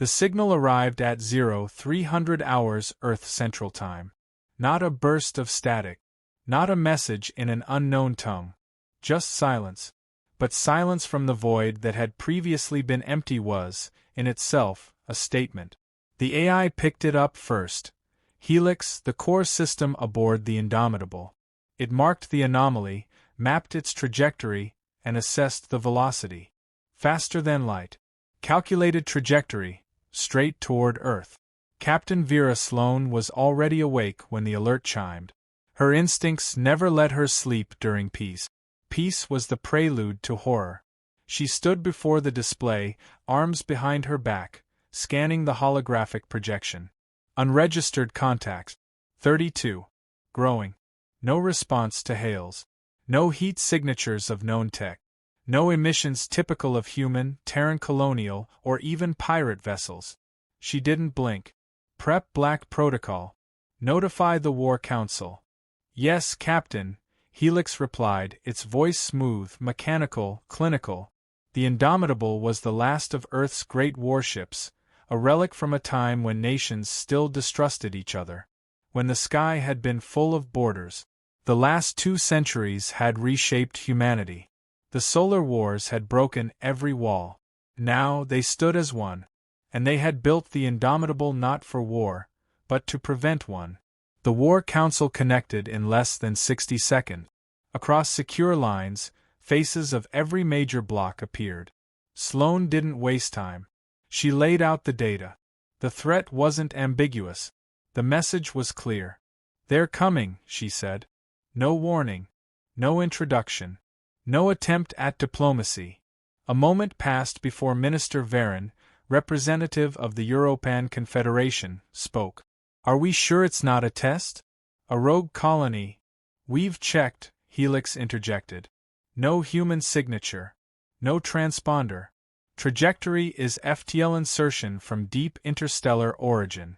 The signal arrived at 0300 hours Earth Central Time. Not a burst of static. Not a message in an unknown tongue. Just silence. But silence from the void that had previously been empty was, in itself, a statement. The AI picked it up first. Helix, the core system aboard the Indomitable. It marked the anomaly, mapped its trajectory, and assessed the velocity. Faster than light. Calculated trajectory, straight toward Earth. Captain Vera Sloane was already awake when the alert chimed. Her instincts never let her sleep during peace. Peace was the prelude to horror. She stood before the display, arms behind her back, scanning the holographic projection. Unregistered contacts. 32. Growing. No response to hails. No heat signatures of known tech. No emissions typical of human, Terran colonial, or even pirate vessels. She didn't blink. Prep Black Protocol. Notify the War Council. Yes, Captain, Helix replied, its voice smooth, mechanical, clinical. The Indomitable was the last of Earth's great warships, a relic from a time when nations still distrusted each other. When the sky had been full of borders. The last 2 centuries had reshaped humanity. The solar wars had broken every wall. Now they stood as one. And they had built the Indomitable not for war, but to prevent one. The War Council connected in less than 60 seconds. Across secure lines, faces of every major bloc appeared. Sloane didn't waste time. She laid out the data. The threat wasn't ambiguous. The message was clear. They're coming, she said. No warning. No introduction. No attempt at diplomacy. A moment passed before Minister Varon, representative of the European Confederation, spoke. Are we sure it's not a test? A rogue colony? We've checked, Helix interjected. No human signature. No transponder. Trajectory is FTL insertion from deep interstellar origin.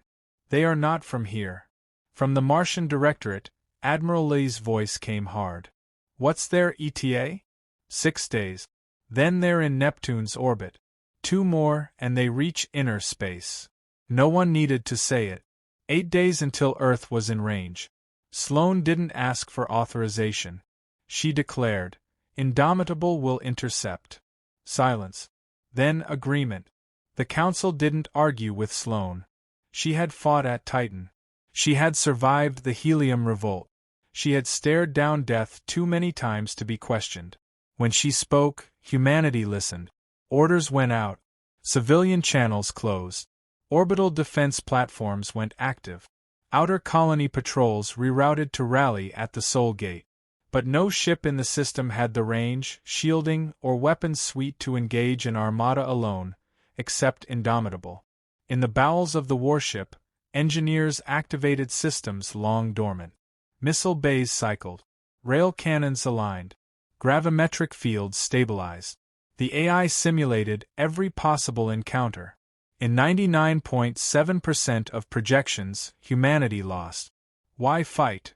They are not from here. From the Martian Directorate, Admiral Lee's voice came hard. What's their ETA? 6 days. Then they're in Neptune's orbit. 2 more and they reach inner space. No one needed to say it. 8 days until Earth was in range. Sloane didn't ask for authorization. She declared, Indomitable will intercept. Silence. Then agreement. The Council didn't argue with Sloane. She had fought at Titan. She had survived the helium revolt. She had stared down death too many times to be questioned. When she spoke, humanity listened. Orders went out. Civilian channels closed. Orbital defense platforms went active. Outer colony patrols rerouted to rally at the Soul Gate. But no ship in the system had the range, shielding, or weapons suite to engage an armada alone, except Indomitable. In the bowels of the warship, engineers activated systems long dormant. Missile bays cycled. Rail cannons aligned. Gravimetric fields stabilized. The AI simulated every possible encounter. In 99.7% of projections, humanity lost. Why fight?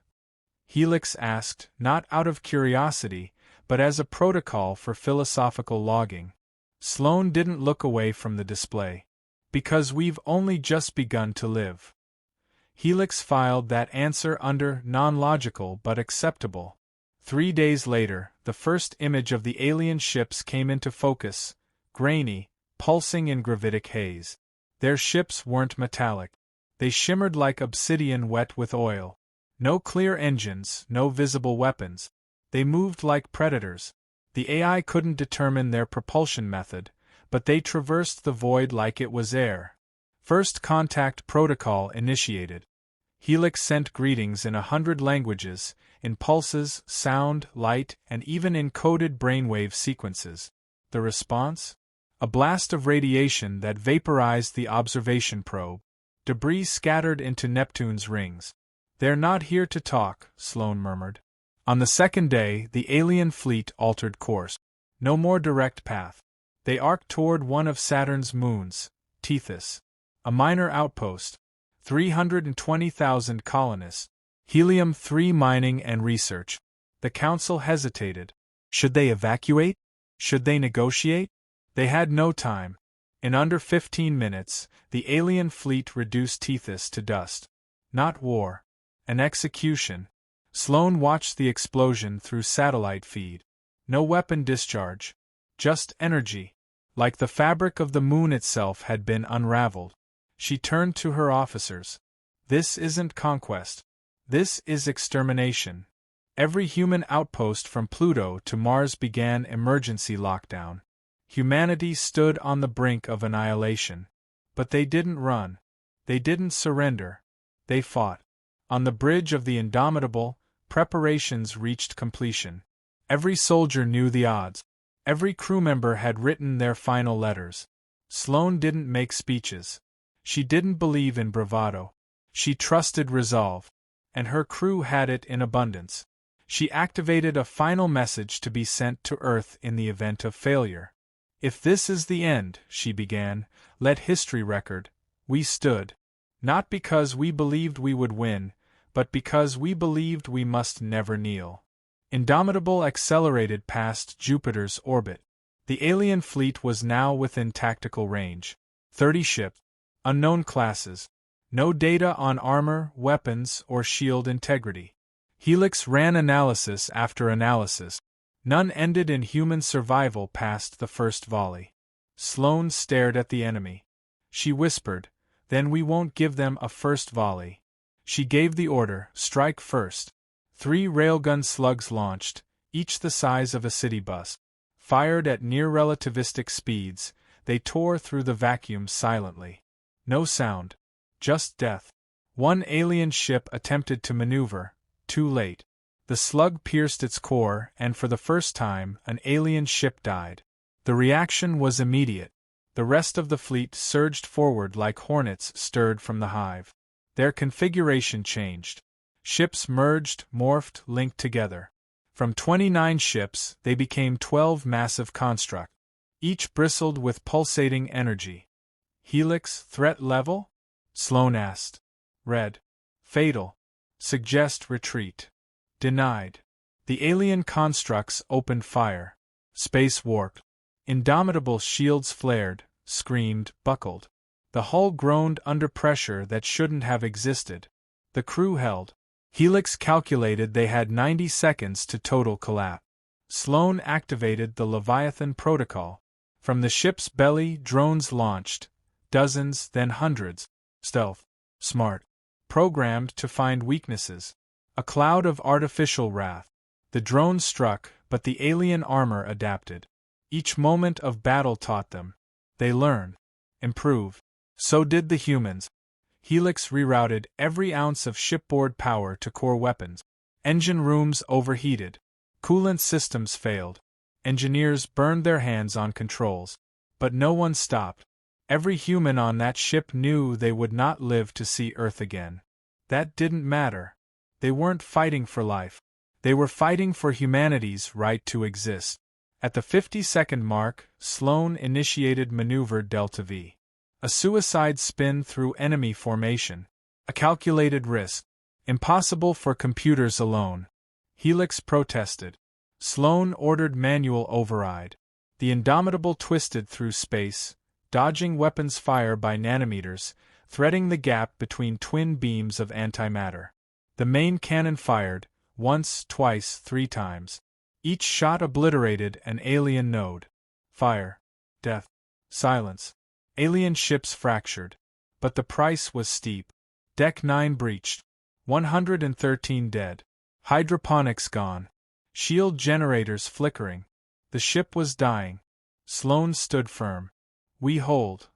Helix asked, not out of curiosity, but as a protocol for philosophical logging. Sloane didn't look away from the display. Because we've only just begun to live. Helix filed that answer under non-logical but acceptable. 3 days later, the first image of the alien ships came into focus, grainy, pulsing in gravitic haze. Their ships weren't metallic. They shimmered like obsidian wet with oil. No clear engines, no visible weapons. They moved like predators. The AI couldn't determine their propulsion method, but they traversed the void like it was air. First contact protocol initiated. Helix sent greetings in 100 languages, in pulses, sound, light, and even in coded brainwave sequences. The response? A blast of radiation that vaporized the observation probe. Debris scattered into Neptune's rings. They're not here to talk, Sloane murmured. On the second day, the alien fleet altered course. No more direct path. They arced toward one of Saturn's moons, Tethys. A minor outpost. 320,000 colonists. Helium-3 mining and research. The Council hesitated. Should they evacuate? Should they negotiate? They had no time. In under 15 minutes, the alien fleet reduced Tethys to dust. Not war. An execution. Sloane watched the explosion through satellite feed. No weapon discharge. Just energy. Like the fabric of the moon itself had been unraveled. She turned to her officers. This isn't conquest. This is extermination. Every human outpost from Pluto to Mars began emergency lockdown. Humanity stood on the brink of annihilation. But they didn't run. They didn't surrender. They fought. On the bridge of the Indomitable, preparations reached completion. Every soldier knew the odds. Every crew member had written their final letters. Sloane didn't make speeches. She didn't believe in bravado. She trusted resolve. And her crew had it in abundance. She activated a final message to be sent to Earth in the event of failure. If this is the end, she began, let history record, we stood. Not because we believed we would win, but because we believed we must never kneel. Indomitable accelerated past Jupiter's orbit. The alien fleet was now within tactical range. 30 ships. Unknown classes. No data on armor, weapons, or shield integrity. Helix ran analysis after analysis. None ended in human survival past the first volley. Sloane stared at the enemy. She whispered, "Then we won't give them a first volley." She gave the order, "Strike first." 3 railgun slugs launched, each the size of a city bus. Fired at near-relativistic speeds, they tore through the vacuum silently. No sound. Just death. One alien ship attempted to maneuver, too late. The slug pierced its core, and for the first time, an alien ship died. The reaction was immediate. The rest of the fleet surged forward like hornets stirred from the hive. Their configuration changed. Ships merged, morphed, linked together. From 29 ships, they became 12 massive constructs. Each bristled with pulsating energy. Helix threat level? Sloane asked. Red. Fatal. Suggest retreat. Denied. The alien constructs opened fire. Space warped. Indomitable shields flared, screamed, buckled. The hull groaned under pressure that shouldn't have existed. The crew held. Helix calculated they had 90 seconds to total collapse. Sloane activated the Leviathan protocol. From the ship's belly, drones launched. Dozens, then hundreds. Stealth. Smart. Programmed to find weaknesses. A cloud of artificial wrath. The drones struck, but the alien armor adapted. Each moment of battle taught them. They learn. Improve. So did the humans. Helix rerouted every ounce of shipboard power to core weapons. Engine rooms overheated. Coolant systems failed. Engineers burned their hands on controls. But no one stopped. Every human on that ship knew they would not live to see Earth again. That didn't matter. They weren't fighting for life. They were fighting for humanity's right to exist. At the 50-second mark, Sloane initiated Maneuver Delta V. A suicide spin through enemy formation. A calculated risk. Impossible for computers alone. Helix protested. Sloane ordered manual override. The Indomitable twisted through space, dodging weapons fire by nanometers, threading the gap between twin beams of antimatter. The main cannon fired, once, twice, 3 times. Each shot obliterated an alien node. Fire. Death. Silence. Alien ships fractured. But the price was steep. Deck 9 breached. 113 dead. Hydroponics gone. Shield generators flickering. The ship was dying. Sloane stood firm. We hold.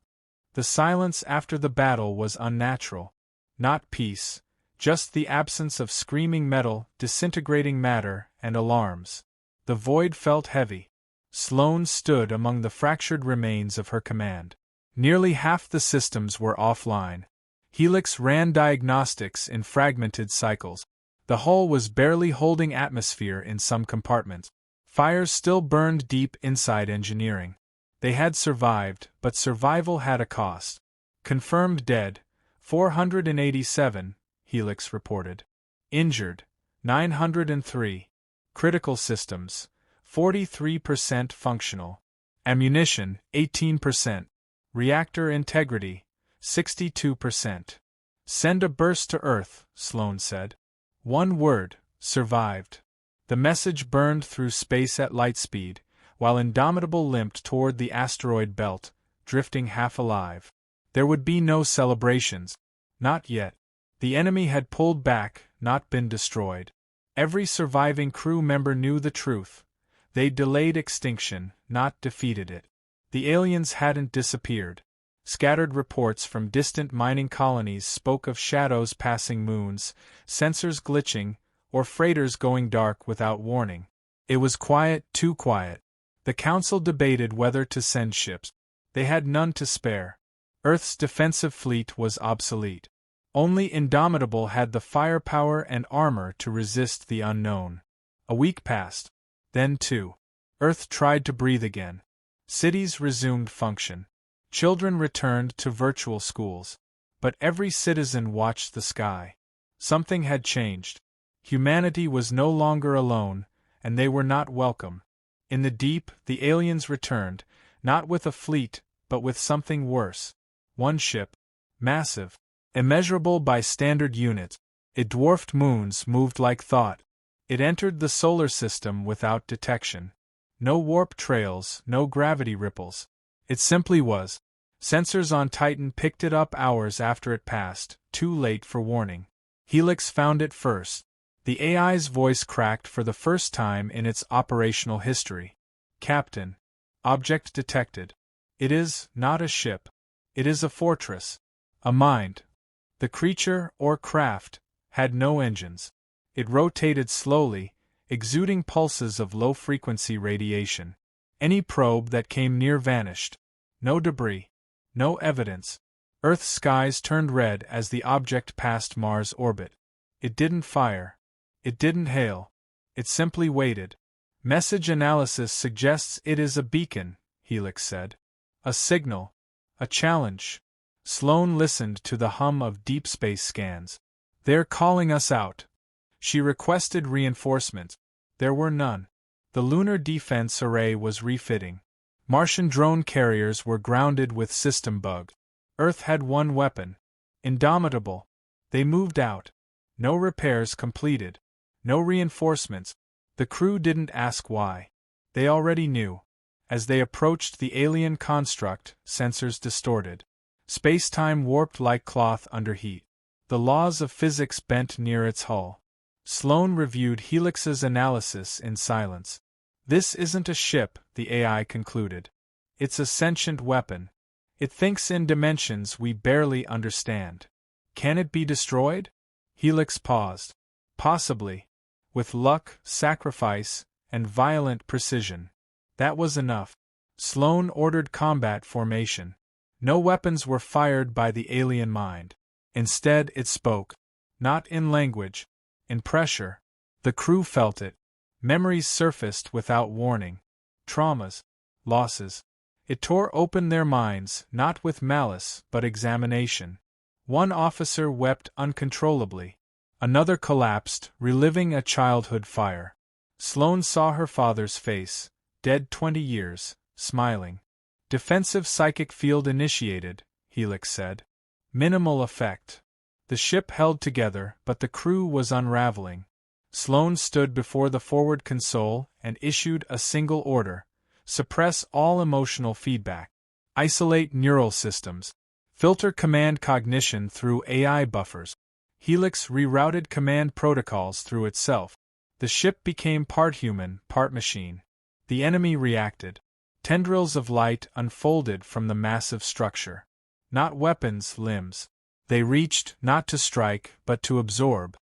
The silence after the battle was unnatural. Not peace. Just the absence of screaming metal, disintegrating matter, and alarms. The void felt heavy. Sloane stood among the fractured remains of her command. Nearly half the systems were offline. Helix ran diagnostics in fragmented cycles. The hull was barely holding atmosphere in some compartments. Fires still burned deep inside engineering. They had survived, but survival had a cost. Confirmed dead, 487, Helix reported. Injured, 903. Critical systems, 43% functional. Ammunition, 18%. Reactor integrity, 62%. Send a burst to Earth, Sloan said. One word, survived. The message burned through space at light speed, while Indomitable limped toward the asteroid belt, drifting half alive. There would be no celebrations. Not yet. The enemy had pulled back, not been destroyed. Every surviving crew member knew the truth. They delayed extinction, not defeated it. The aliens hadn't disappeared. Scattered reports from distant mining colonies spoke of shadows passing moons, sensors glitching, or freighters going dark without warning. It was quiet, too quiet. The Council debated whether to send ships. They had none to spare. Earth's defensive fleet was obsolete. Only Indomitable had the firepower and armor to resist the unknown. A week passed. Then two. Earth tried to breathe again. Cities resumed function. Children returned to virtual schools. But every citizen watched the sky. Something had changed. Humanity was no longer alone, and they were not welcome. In the deep, the aliens returned, not with a fleet, but with something worse. One ship. Massive. Immeasurable by standard units. It dwarfed moons, moved like thought. It entered the solar system without detection. No warp trails, no gravity ripples. It simply was. Sensors on Titan picked it up hours after it passed, too late for warning. Helix found it first. The AI's voice cracked for the first time in its operational history. Captain. Object detected. It is not a ship. It is a fortress. A mind. The creature, or craft, had no engines. It rotated slowly, exuding pulses of low-frequency radiation. Any probe that came near vanished. No debris. No evidence. Earth's skies turned red as the object passed Mars' orbit. It didn't fire. It didn't hail. It simply waited. Message analysis suggests it is a beacon, Helix said. A signal. A challenge. Sloan listened to the hum of deep space scans. They're calling us out. She requested reinforcements. There were none. The lunar defense array was refitting. Martian drone carriers were grounded with system bugs. Earth had one weapon. Indomitable. They moved out. No repairs completed. No reinforcements. The crew didn't ask why. They already knew. As they approached the alien construct, sensors distorted. Space-time warped like cloth under heat. The laws of physics bent near its hull. Sloan reviewed Helix's analysis in silence. This isn't a ship, the AI concluded. It's a sentient weapon. It thinks in dimensions we barely understand. Can it be destroyed? Helix paused. Possibly. With luck, sacrifice, and violent precision. That was enough. Sloan ordered combat formation. No weapons were fired by the alien mind. Instead, it spoke. Not in language. In pressure. The crew felt it. Memories surfaced without warning. Traumas. Losses. It tore open their minds, not with malice, but examination. One officer wept uncontrollably. Another collapsed, reliving a childhood fire. Sloan saw her father's face, dead 20 years, smiling. Defensive psychic field initiated, Helix said. Minimal effect. The ship held together, but the crew was unraveling. Sloan stood before the forward console and issued a single order. Suppress all emotional feedback. Isolate neural systems. Filter command cognition through AI buffers. Helix rerouted command protocols through itself. The ship became part human, part machine. The enemy reacted. Tendrils of light unfolded from the massive structure. Not weapons, limbs. They reached, not to strike, but to absorb.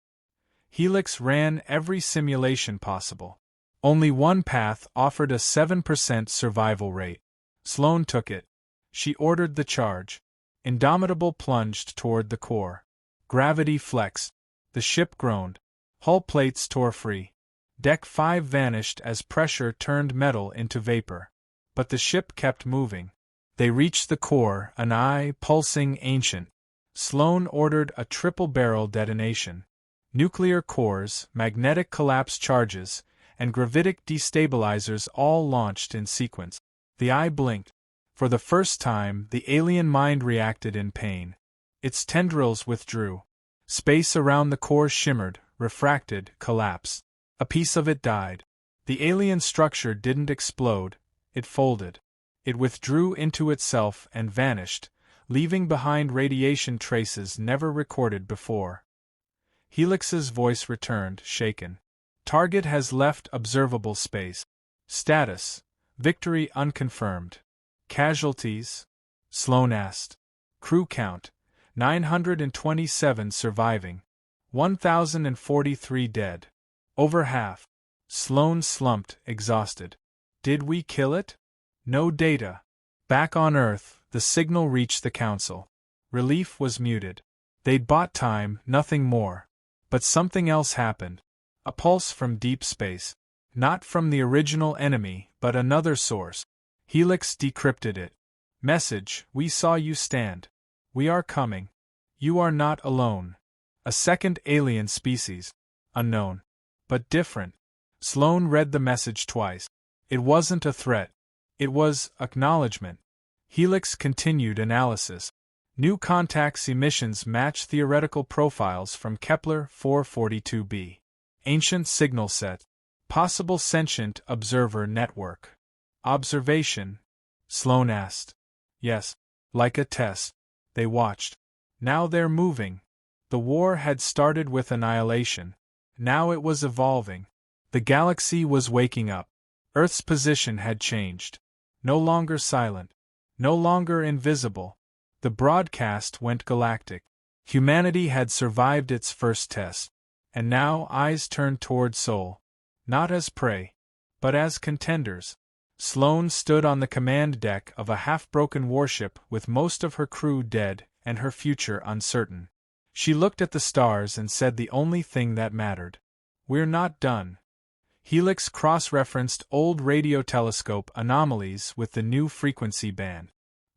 Helix ran every simulation possible. Only one path offered a 7% survival rate. Sloan took it. She ordered the charge. Indomitable plunged toward the core. Gravity flexed. The ship groaned. Hull plates tore free. Deck 5 vanished as pressure turned metal into vapor. But the ship kept moving. They reached the core, an eye pulsing ancient. Sloan ordered a triple-barrel detonation. Nuclear cores, magnetic collapse charges, and gravitic destabilizers all launched in sequence. The eye blinked. For the first time, the alien mind reacted in pain. Its tendrils withdrew. Space around the core shimmered, refracted, collapsed. A piece of it died. The alien structure didn't explode, it folded. It withdrew into itself and vanished, leaving behind radiation traces never recorded before. Helix's voice returned, shaken. Target has left observable space. Status: victory unconfirmed. Casualties? Sloane asked. Crew count: 927 surviving. 1,043 dead. Over half. Sloane slumped, exhausted. Did we kill it? No data. Back on Earth, the signal reached the Council. Relief was muted. They'd bought time, nothing more. But something else happened. A pulse from deep space. Not from the original enemy, but another source. Helix decrypted it. Message: we saw you stand. We are coming. You are not alone. A second alien species. Unknown. But different. Sloane read the message twice. It wasn't a threat. It was acknowledgement. Helix continued analysis. New contacts emissions match theoretical profiles from Kepler 442b. Ancient signal set. Possible sentient observer network. Observation? Sloane asked. Yes. Like a test. They watched. Now they're moving. The war had started with annihilation. Now it was evolving. The galaxy was waking up. Earth's position had changed. No longer silent. No longer invisible. The broadcast went galactic. Humanity had survived its first test. And now eyes turned toward Sol. Not as prey, but as contenders. Sloane stood on the command deck of a half-broken warship with most of her crew dead and her future uncertain. She looked at the stars and said the only thing that mattered. We're not done. Helix cross-referenced old radio telescope anomalies with the new frequency band.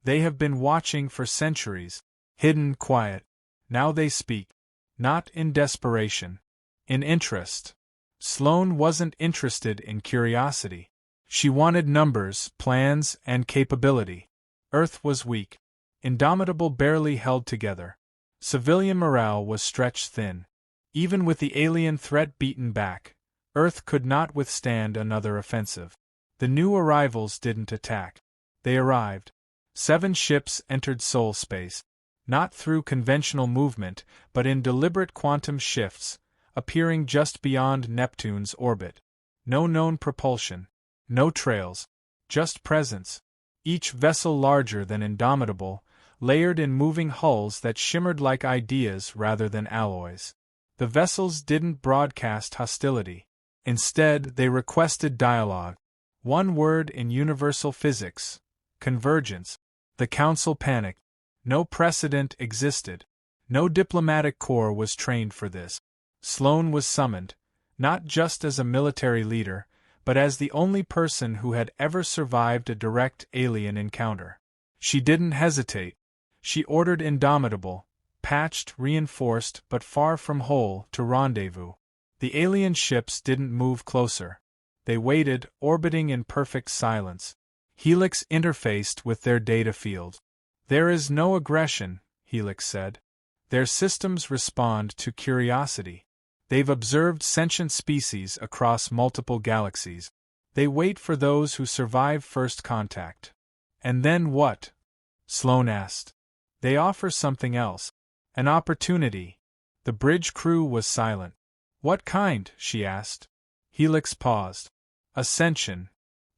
They have been watching for centuries, hidden, quiet. Now they speak. Not in desperation. In interest. Sloane wasn't interested in curiosity. She wanted numbers, plans, and capability. Earth was weak. Indomitable barely held together. Civilian morale was stretched thin. Even with the alien threat beaten back, Earth could not withstand another offensive. The new arrivals didn't attack. They arrived. 7 ships entered Sol space. Not through conventional movement, but in deliberate quantum shifts, appearing just beyond Neptune's orbit. No known propulsion. No trails. Just presence. Each vessel larger than Indomitable, layered in moving hulls that shimmered like ideas rather than alloys. The vessels didn't broadcast hostility. Instead, they requested dialogue. One word in universal physics: convergence. The Council panicked. No precedent existed. No diplomatic corps was trained for this. Sloane was summoned, not just as a military leader, but as the only person who had ever survived a direct alien encounter. She didn't hesitate. She ordered Indomitable, patched, reinforced but far from whole, to rendezvous. The alien ships didn't move closer. They waited, orbiting in perfect silence. Helix interfaced with their data field. There is no aggression, Helix said. Their systems respond to curiosity. They've observed sentient species across multiple galaxies. They wait for those who survive first contact. And then what? Sloane asked. They offer something else. An opportunity. The bridge crew was silent. What kind? She asked. Helix paused. Ascension.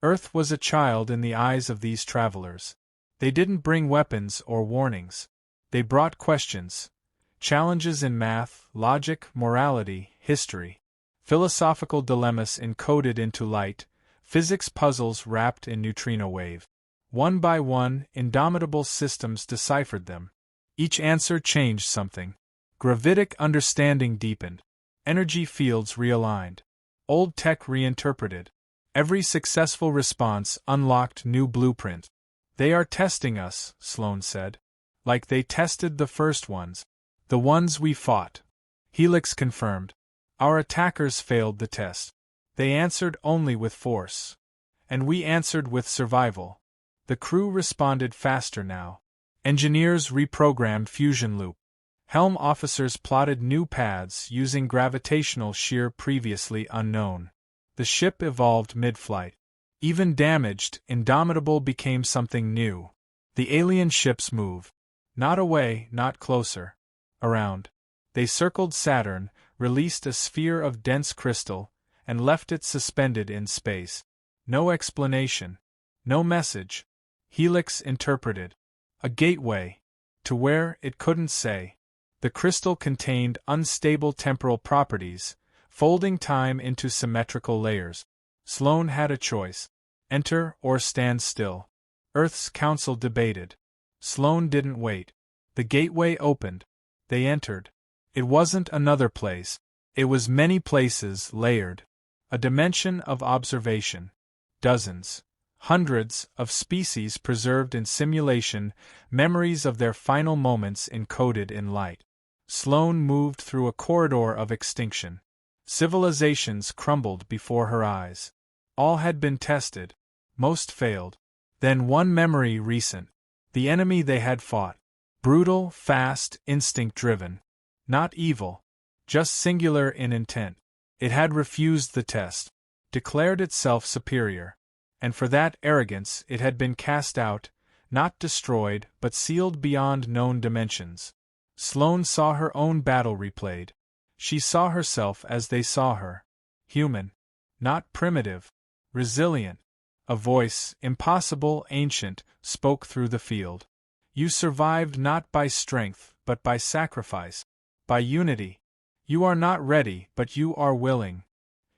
Earth was a child in the eyes of these travelers. They didn't bring weapons or warnings. They brought questions. Challenges in math, logic, morality, history. Philosophical dilemmas encoded into light, physics puzzles wrapped in neutrino wave. One by one, Indomitable systems deciphered them. Each answer changed something. Gravitic understanding deepened. Energy fields realigned. Old tech reinterpreted. Every successful response unlocked new blueprint. They are testing us, Sloane said. Like they tested the first ones. The ones we fought. Helix confirmed. Our attackers failed the test. They answered only with force. And we answered with survival. The crew responded faster now. Engineers reprogrammed fusion loop. Helm officers plotted new paths using gravitational shear previously unknown. The ship evolved mid-flight. Even damaged, Indomitable became something new. The alien ships moved. Not away, not closer. Around. They circled Saturn, released a sphere of dense crystal, and left it suspended in space. No explanation. No message. Helix interpreted. A gateway. To where, it couldn't say. The crystal contained unstable temporal properties, folding time into symmetrical layers. Sloane had a choice. Enter or stand still. Earth's council debated. Sloane didn't wait. The gateway opened. They entered. It wasn't another place. It was many places layered. A dimension of observation. Dozens. Hundreds of species preserved in simulation, memories of their final moments encoded in light. Sloane moved through a corridor of extinction. Civilizations crumbled before her eyes. All had been tested. Most failed. Then one memory recent. The enemy they had fought. Brutal, fast, instinct-driven. Not evil. Just singular in intent. It had refused the test. Declared itself superior. And for that arrogance it had been cast out, not destroyed but sealed beyond known dimensions. Sloane saw her own battle replayed. She saw herself as they saw her. Human. Not primitive. Resilient. A voice, impossible, ancient, spoke through the field. You survived not by strength, but by sacrifice. By unity. You are not ready, but you are willing.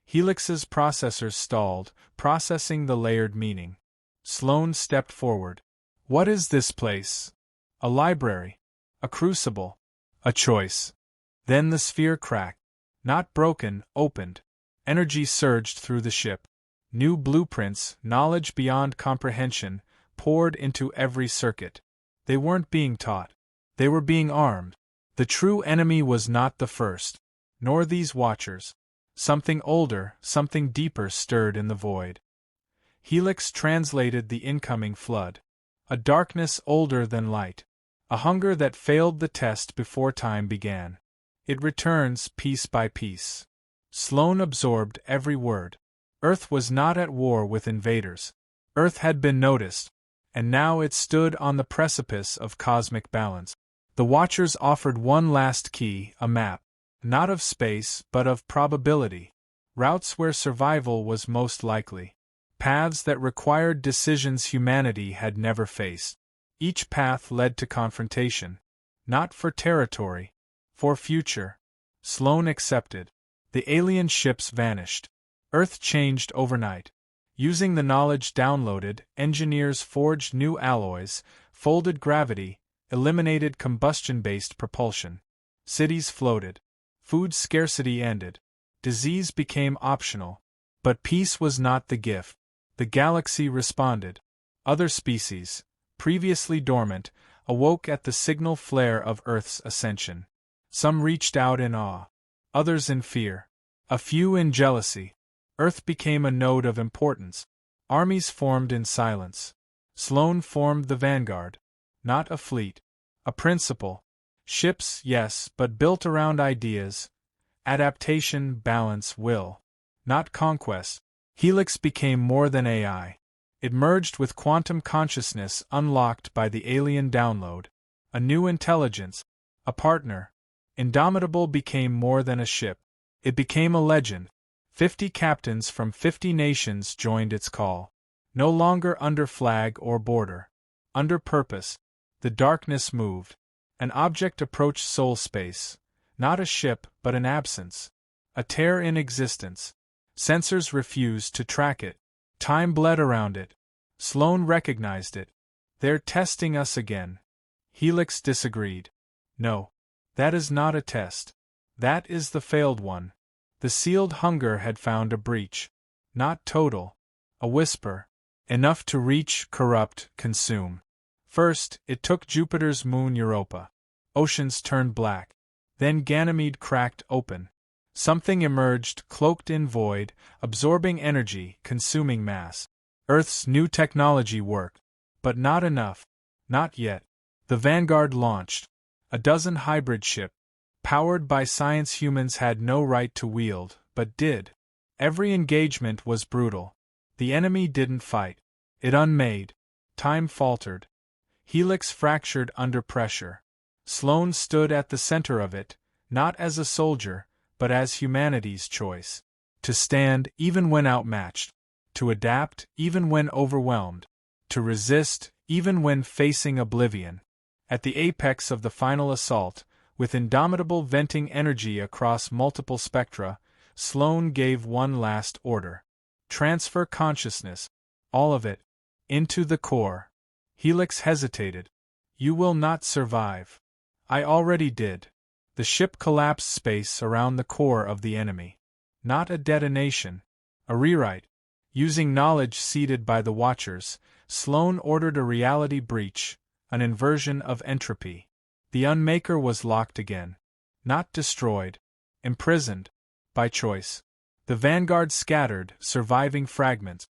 Helix's processors stalled, processing the layered meaning. Sloane stepped forward. What is this place? A library. A crucible. A choice. Then the sphere cracked. Not broken, opened. Energy surged through the ship. New blueprints, knowledge beyond comprehension, poured into every circuit. They weren't being taught. They were being armed. The true enemy was not the first. Nor these watchers. Something older, something deeper stirred in the void. Helix translated the incoming flood. A darkness older than light. A hunger that failed the test before time began. It returns piece by piece. Sloane absorbed every word. Earth was not at war with invaders. Earth had been noticed, and now it stood on the precipice of cosmic balance. The Watchers offered one last key, a map. Not of space, but of probability. Routes where survival was most likely. Paths that required decisions humanity had never faced. Each path led to confrontation. Not for territory. For future. Sloane accepted. The alien ships vanished. Earth changed overnight. Using the knowledge downloaded, engineers forged new alloys, folded gravity, eliminated combustion-based propulsion. Cities floated. Food scarcity ended. Disease became optional. But peace was not the gift. The galaxy responded. Other species, previously dormant, awoke at the signal flare of Earth's ascension. Some reached out in awe. Others in fear. A few in jealousy. Earth became a node of importance. Armies formed in silence. Sloane formed the vanguard. Not a fleet. A principle. Ships, yes, but built around ideas. Adaptation, balance, will. Not conquest. Helix became more than AI. It merged with quantum consciousness unlocked by the alien download. A new intelligence. A partner. Indomitable became more than a ship. It became a legend. 50 captains from 50 nations joined its call. No longer under flag or border. Under purpose. The darkness moved. An object approached soul space. Not a ship, but an absence. A tear in existence. Sensors refused to track it. Time bled around it. Sloane recognized it. They're testing us again. Helix disagreed. No. That is not a test. That is the failed one. The sealed hunger had found a breach. Not total. A whisper. Enough to reach, corrupt, consume. First, it took Jupiter's moon Europa. Oceans turned black. Then Ganymede cracked open. Something emerged, cloaked in void, absorbing energy, consuming mass. Earth's new technology worked. But not enough. Not yet. The Vanguard launched. A dozen hybrid ship, powered by science humans had no right to wield, but did. Every engagement was brutal. The enemy didn't fight. It unmade. Time faltered. Helix fractured under pressure. Sloane stood at the center of it, not as a soldier, but as humanity's choice. To stand even when outmatched. To adapt even when overwhelmed. To resist even when facing oblivion. At the apex of the final assault, with Indomitable venting energy across multiple spectra, Sloane gave one last order. Transfer consciousness, all of it, into the core. Helix hesitated. You will not survive. I already did. The ship collapsed space around the core of the enemy. Not a detonation. A rewrite. Using knowledge seeded by the Watchers, Sloane ordered a reality breach, an inversion of entropy. The Unmaker was locked again. Not destroyed. Imprisoned. By choice. The Vanguard scattered, surviving fragments.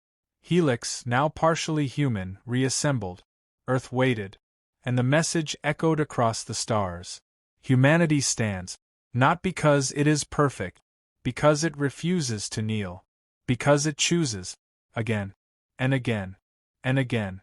Helix, now partially human, reassembled. Earth waited. And the message echoed across the stars. Humanity stands. Not because it is perfect. Because it refuses to kneel. Because it chooses. Again. And again. And again.